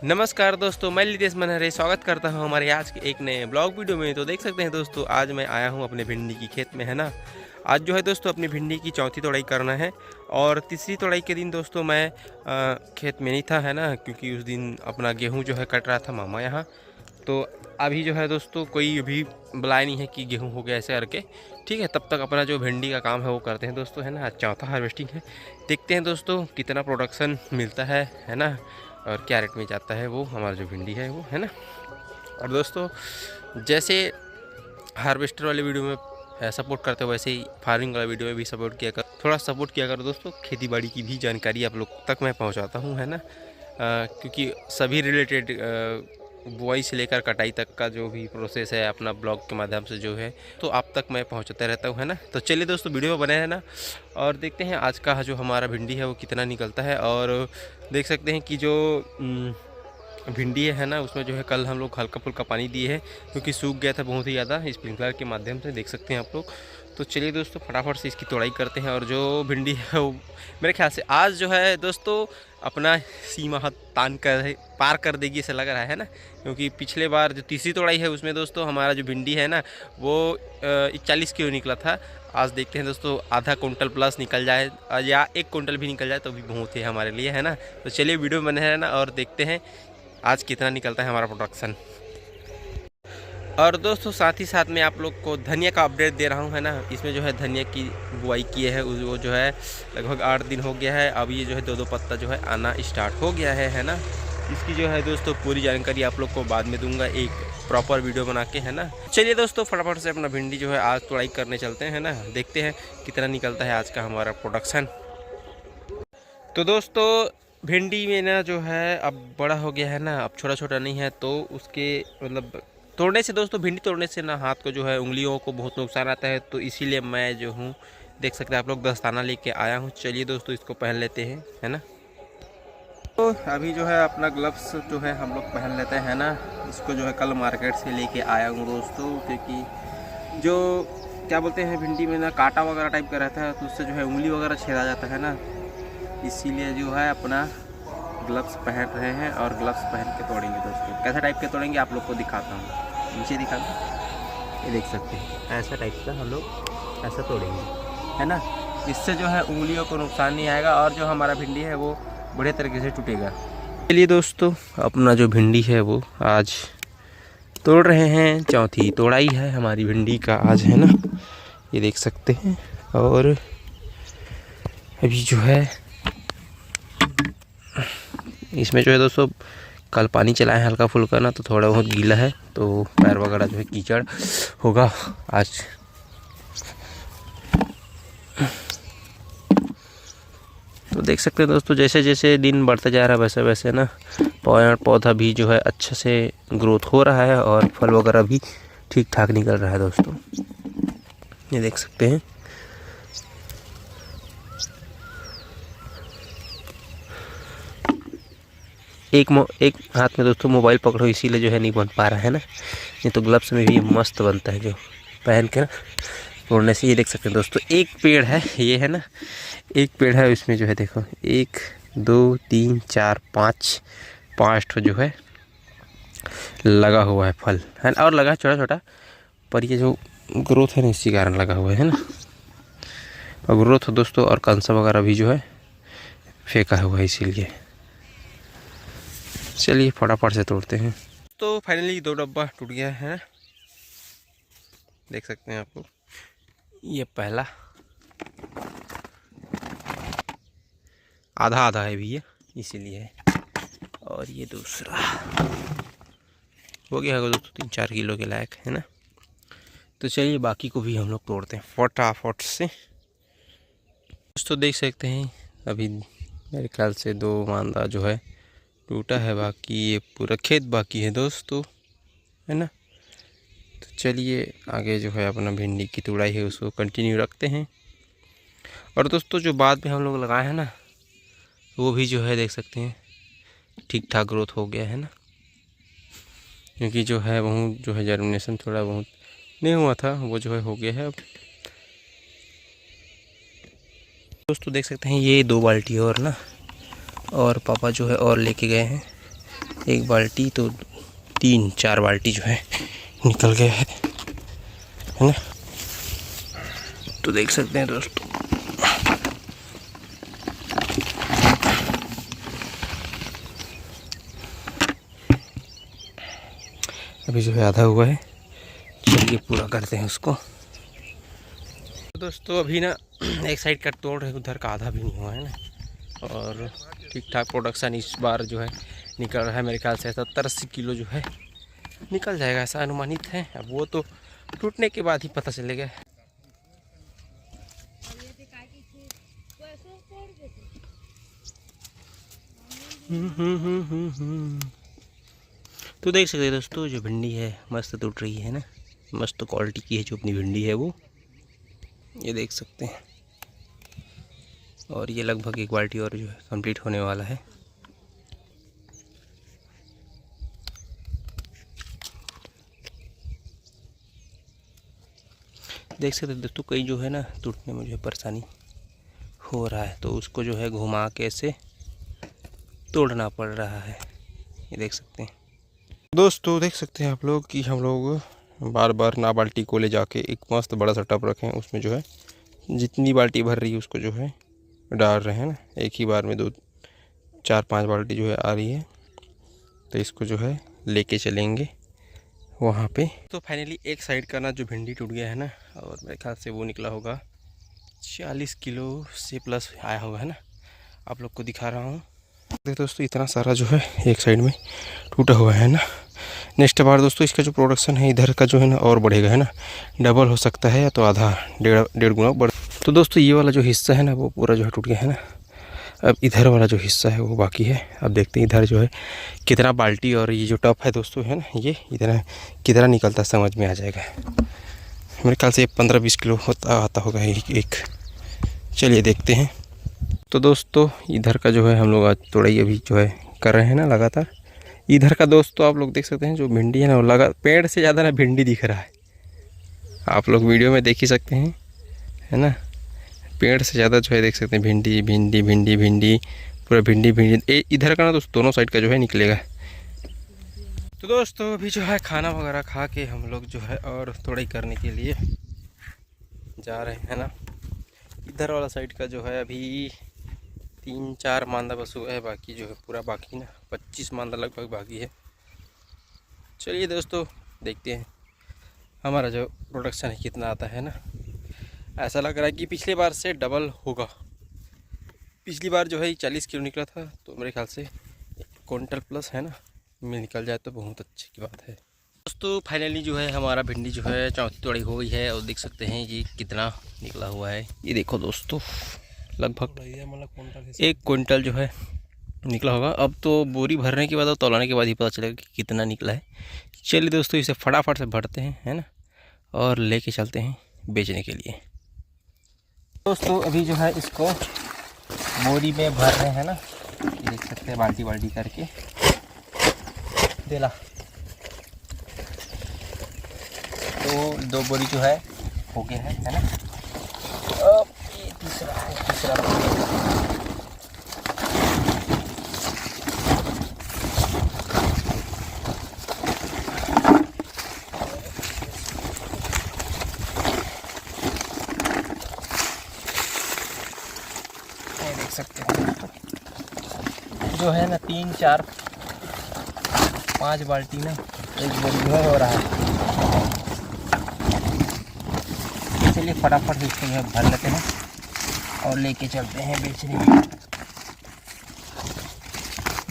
नमस्कार दोस्तों, मैं लितेश मनहरे स्वागत करता हूं हमारे आज के एक नए ब्लॉग वीडियो में। तो देख सकते हैं दोस्तों, आज मैं आया हूं अपने भिंडी की खेत में, है ना। आज जो है दोस्तों अपनी भिंडी की चौथी तोड़ाई करना है और तीसरी तोड़ाई के दिन दोस्तों मैं खेत में नहीं था, है ना, क्योंकि उस दिन अपना गेहूं जो है कट रहा था मामा यहाँ। तो अभी जो है दोस्तों कोई भी बुलाया नहीं है कि गेहूँ हो गया ऐसे करके, ठीक है। तब तक अपना जो भिंडी का काम है वो करते हैं दोस्तों, है ना। आज चौथा हार्वेस्टिंग है, देखते हैं दोस्तों कितना प्रोडक्शन मिलता है ना, और क्या रेट में जाता है वो हमारा जो भिंडी है वो, है ना। और दोस्तों जैसे हार्वेस्टर वाले वीडियो में सपोर्ट करते हो, वैसे ही फार्मिंग वाला वीडियो में भी सपोर्ट किया कर, थोड़ा सपोर्ट किया करो दोस्तों। खेती बाड़ी की भी जानकारी आप लोग तक मैं पहुंचाता हूं, है ना। क्योंकि सभी रिलेटेड बुआई से लेकर कटाई तक का जो भी प्रोसेस है अपना ब्लॉग के माध्यम से जो है तो आप तक मैं पहुंचाता रहता हूं, है ना। तो चलिए दोस्तों वीडियो में बने रहना और देखते हैं आज का जो हमारा भिंडी है वो कितना निकलता है। और देख सकते हैं कि जो भिंडी है ना, उसमें जो है कल हम लोग हल्का फुल्का पानी दिए हैं क्योंकि सूख गया था बहुत ही ज़्यादा, स्प्रिंकलर के माध्यम से देख सकते हैं आप लोग। तो चलिए दोस्तों फटाफट से इसकी तोड़ाई करते हैं। और जो भिंडी है वो मेरे ख्याल से आज जो है दोस्तों अपना सीमा हद तान कर पार कर देगी ऐसा लग रहा है ना, क्योंकि पिछले बार जो तीसरी तोड़ाई है उसमें दोस्तों हमारा जो भिंडी है ना वो 41 किलो निकला था। आज देखते हैं दोस्तों आधा कुंटल प्लस निकल जाए या 1 कुंटल भी निकल जाए तो भी बहुत है हमारे लिए, है ना। तो चलिए वीडियो में बने रहना और देखते हैं आज कितना निकलता है हमारा प्रोडक्शन। और दोस्तों साथ ही साथ मैं आप लोग को धनिया का अपडेट दे रहा हूँ, है ना। इसमें जो है धनिया की बुआई किए है वो जो है लगभग 8 दिन हो गया है। अब ये जो है दो पत्ता जो है आना स्टार्ट हो गया है ना। इसकी जो है दोस्तों पूरी जानकारी आप लोग को बाद में दूंगा एक प्रॉपर वीडियो बना के, है ना। चलिए दोस्तों फटाफट से अपना भिंडी जो है आज तोड़ाई करने चलते हैं ना, देखते हैं कितना निकलता है आज का हमारा प्रोडक्शन। तो दोस्तों भिंडी में ना जो है अब बड़ा हो गया है ना, अब छोटा छोटा नहीं है, तो उसके मतलब तोड़ने से दोस्तों भिंडी तोड़ने से ना हाथ को जो है उंगलियों को बहुत नुकसान आता है। तो इसीलिए मैं जो हूँ देख सकते हैं आप लोग दस्ताना लेके आया हूँ। चलिए दोस्तों इसको पहन लेते हैं, है ना। तो अभी जो है अपना ग्लव्स जो है हम लोग पहन लेते हैं ना। इसको जो है कल मार्केट से लेके आया हूँ दोस्तों, क्योंकि जो क्या बोलते हैं भिंडी में ना कांटा वगैरह टाइप का रहता है तो उससे जो है उंगली वगैरह छेदा जाता है ना। इसीलिए जो है अपना ग्लव्स पहन रहे हैं और ग्लव्स पहन के तोड़ेंगे दोस्तों। कैसा टाइप के तोड़ेंगे आप लोग को दिखाता हूँ, नीचे दिखा दूँ, ये देख सकते हैं ऐसा टाइप का हम लोग ऐसा तोड़ेंगे, है ना। इससे जो है उंगलियों को नुकसान नहीं आएगा और जो हमारा भिंडी है वो बढ़िया तरीके से टूटेगा। चलिए दोस्तों अपना जो भिंडी है वो आज तोड़ रहे हैं, चौथी तोड़ाई है हमारी भिंडी का आज, है ना, ये देख सकते हैं। और अभी जो है इसमें जो है दोस्तों कल पानी चलाए हैं हल्का फुल्का ना, तो थोड़ा बहुत गीला है तो पैर वगैरह जो है कीचड़ होगा आज। तो देख सकते हैं दोस्तों जैसे जैसे दिन बढ़ता जा रहा है वैसे वैसे ना पौधा भी जो है अच्छे से ग्रोथ हो रहा है और फल वगैरह भी ठीक ठाक निकल रहा है दोस्तों, ये देख सकते हैं। एक हाथ में दोस्तों मोबाइल पकड़ो इसीलिए जो है नहीं बन पा रहा है ना, नहीं तो ग्लव्स में भी मस्त बनता है जो पहन के ना तोड़ने से। ये देख सकते हैं दोस्तों एक पेड़ है ये, है ना, एक पेड़ है इसमें जो है देखो 1 2 3 4 5 ठो जो है लगा हुआ है फल, है ना। और लगा छोटा छोटा, पर ये जो ग्रोथ है ना इसी कारण लगा हुआ है ना। और ग्रोथ दोस्तों और कंसा वगैरह भी जो है फेंका हुआ है इसीलिए। चलिए फटाफट से तोड़ते हैं। तो फाइनली 2 डब्बा टूट गया है, देख सकते हैं आप लोग। ये पहला आधा आधा है भी ये इसीलिए, और ये दूसरा हो गया होगा दोस्तों 3-4 किलो के लायक, है ना। तो चलिए बाकी को भी हम लोग तोड़ते हैं फटाफट से। दोस्तों देख सकते हैं अभी मेरे ख्याल से 2 मांदा जो है टूटा है, बाकी ये पूरा खेत बाकी है दोस्तों, है ना। तो चलिए आगे जो है अपना भिंडी की तुड़ाई है उसको कंटिन्यू रखते हैं। और दोस्तों जो बाद में हम लोग लगाए हैं ना वो भी जो है देख सकते हैं ठीक ठाक ग्रोथ हो गया है ना, क्योंकि जो है बहुत जो है जर्मिनेशन थोड़ा बहुत नहीं हुआ था वो जो है हो गया है अब। दोस्तों देख सकते हैं ये 2 बाल्टी और ना, और पापा जो है और लेके गए हैं एक बाल्टी तो 3-4 बाल्टी जो है निकल गया है ना। तो देख सकते हैं दोस्तों, अभी जो है आधा हुआ है। चलिए पूरा करते हैं उसको। तो दोस्तों अभी ना एक साइड का तोड़ है, उधर का आधा भी नहीं हुआ है ना। और ठीक ठाक प्रोडक्शन इस बार जो है निकल रहा है। मेरे ख्याल से 70-80 किलो जो है निकल जाएगा, ऐसा अनुमानित है। अब वो तो टूटने के बाद ही पता चलेगा। तो देख सकते हैं दोस्तों, जो भिंडी है मस्त टूट रही है ना, मस्त क्वालिटी की है जो अपनी भिंडी है वो, ये देख सकते हैं। और ये लगभग एक बाल्टी और जो है कंप्लीट होने वाला है। देख सकते हैं दोस्तों, कई जो है ना टूटने में जो है परेशानी हो रहा है, तो उसको जो है घुमा के ऐसे तोड़ना पड़ रहा है। ये देख सकते हैं दोस्तों, देख सकते हैं आप लोग कि हम लोग बार बार ना बाल्टी को ले जाके एक मस्त बड़ा सा टब रखें, उसमें जो है जितनी बाल्टी भर रही है उसको जो है डाल रहे हैं ना। एक ही बार में 2-4-5 बाल्टी जो है आ रही है, तो इसको जो है लेके चलेंगे वहाँ पे। तो फाइनली एक साइड का ना जो भिंडी टूट गया है ना, और मेरे ख्याल से वो निकला होगा 40 किलो से प्लस आया होगा है ना। आप लोग को दिखा रहा हूँ। देखो दोस्तों, इतना सारा जो है एक साइड में टूटा हुआ है ना। नेक्स्ट बार दोस्तों इसका जो प्रोडक्शन है इधर का जो है ना और बढ़ेगा है ना, डबल हो सकता है या तो आधा डेढ़ गुना बढ़। तो दोस्तों ये वाला जो हिस्सा है ना वो पूरा जो है टूट गया है ना। अब इधर वाला जो हिस्सा है वो बाकी है। अब देखते हैं इधर जो है कितना बाल्टी और ये जो टप है दोस्तों है ना, ये इधर कितना निकलता समझ में आ जाएगा। मेरे ख्याल से 15-20 किलो आता होगा एक। चलिए देखते हैं। तो दोस्तों इधर का जो है हम लोग आज तोड़ाई अभी जो है कर रहे हैं ना लगातार। इधर का दोस्तों आप लोग देख सकते हैं जो भिंडी है ना, वो लगा पेड़ से ज़्यादा ना भिंडी दिख रहा है। आप लोग वीडियो में देख ही सकते हैं है ना, पेड़ से ज़्यादा जो है देख सकते हैं भिंडी भिंडी भिंडी भिंडी, पूरा भिंडी भिंडी। इधर का ना दोस्तों दोनों साइड का जो है निकलेगा। तो दोस्तों अभी जो है खाना वगैरह खा के हम लोग जो है और तोड़ाई करने के लिए जा रहे हैं ना। इधर वाला साइड का जो है अभी 3-4 मांदा बस हुआ है, बाकी जो है पूरा बाकी ना 25 मांदा लगभग बाकी है। चलिए दोस्तों देखते हैं हमारा जो प्रोडक्शन है कितना आता है ना। ऐसा लग रहा है कि पिछले बार से डबल होगा। पिछली बार जो है 40 किलो निकला था, तो मेरे ख्याल से क्विंटल प्लस है ना में निकल जाए तो बहुत अच्छी की बात है। दोस्तों फाइनली जो है हमारा भिंडी जो है चौथी तोड़ाई हो गई है, और देख सकते हैं ये कितना निकला हुआ है। ये देखो दोस्तों, लगभग 1 क्विंटल जो है निकला होगा। अब तो बोरी भरने के बाद और तौलाने के बाद ही पता चलेगा कि कितना निकला है। चलिए दोस्तों इसे फटाफट से भरते हैं है ना, और लेके चलते हैं बेचने के लिए। दोस्तों अभी जो है इसको बोरी में भर रहे हैं ना, ये देख सकते हैं बाल्टी बाल्टी करके देला। तो 2 बोरी जो है हो गया है ना। अब ये तीसरा देख सकते हैं जो है ना 3-4-5 बाल्टी ना एक बोरी जो है हो रहा है। चलिए फटाफट से इसको जो है भर लेते हैं और लेके चलते हैं बेचने।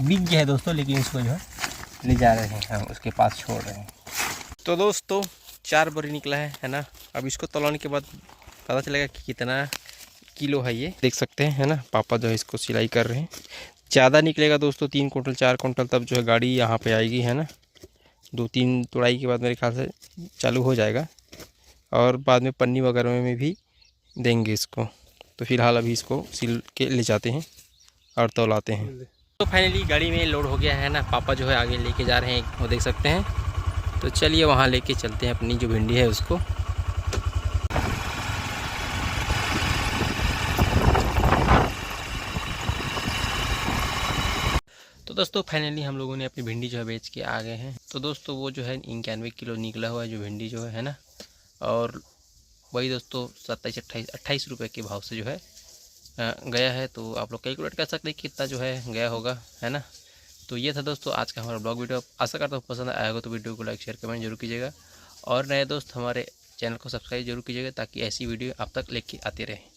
बिक गया है दोस्तों, लेकिन इसको जो है ले जा रहे हैं हम उसके पास छोड़ रहे हैं। तो दोस्तों 4 बोरी निकला है ना। अब इसको तौलाने के बाद पता चलेगा कि कितना किलो है। ये देख सकते हैं है ना, पापा जो है इसको सिलाई कर रहे हैं। ज़्यादा निकलेगा दोस्तों 3 क्विंटल 4 क्विंटल, तब जो है गाड़ी यहाँ पे आएगी है ना। 2-3 तोड़ाई के बाद मेरे ख्याल से चालू हो जाएगा, और बाद में पन्नी वगैरह में भी देंगे इसको। तो फिलहाल अभी इसको सिल के ले जाते हैं और तौलाते हैं। तो फाइनली गाड़ी में लोड हो गया है ना, पापा जो है आगे लेके जा रहे हैं, वो देख सकते हैं। तो चलिए वहाँ लेके चलते हैं अपनी जो भिंडी है उसको। तो तो दोस्तों फाइनली हम लोगों ने अपनी भिंडी जो है बेच के आ गए हैं। तो दोस्तों वो जो है 91 किलो निकला हुआ है जो भिंडी जो है ना, और वही दोस्तों 27-28 रुपये के भाव से जो है गया है। तो आप लोग कैलकुलेट कर सकते हैं कितना जो है गया होगा, है ना। तो ये था दोस्तों आज का हमारा ब्लॉग वीडियो। आशा करता हूँ पसंद आया होगा, तो वीडियो को लाइक शेयर कमेंट जरूर कीजिएगा, और नए दोस्त हमारे चैनल को सब्सक्राइब जरूर कीजिएगा ताकि ऐसी वीडियो आप तक लेके आते रहें।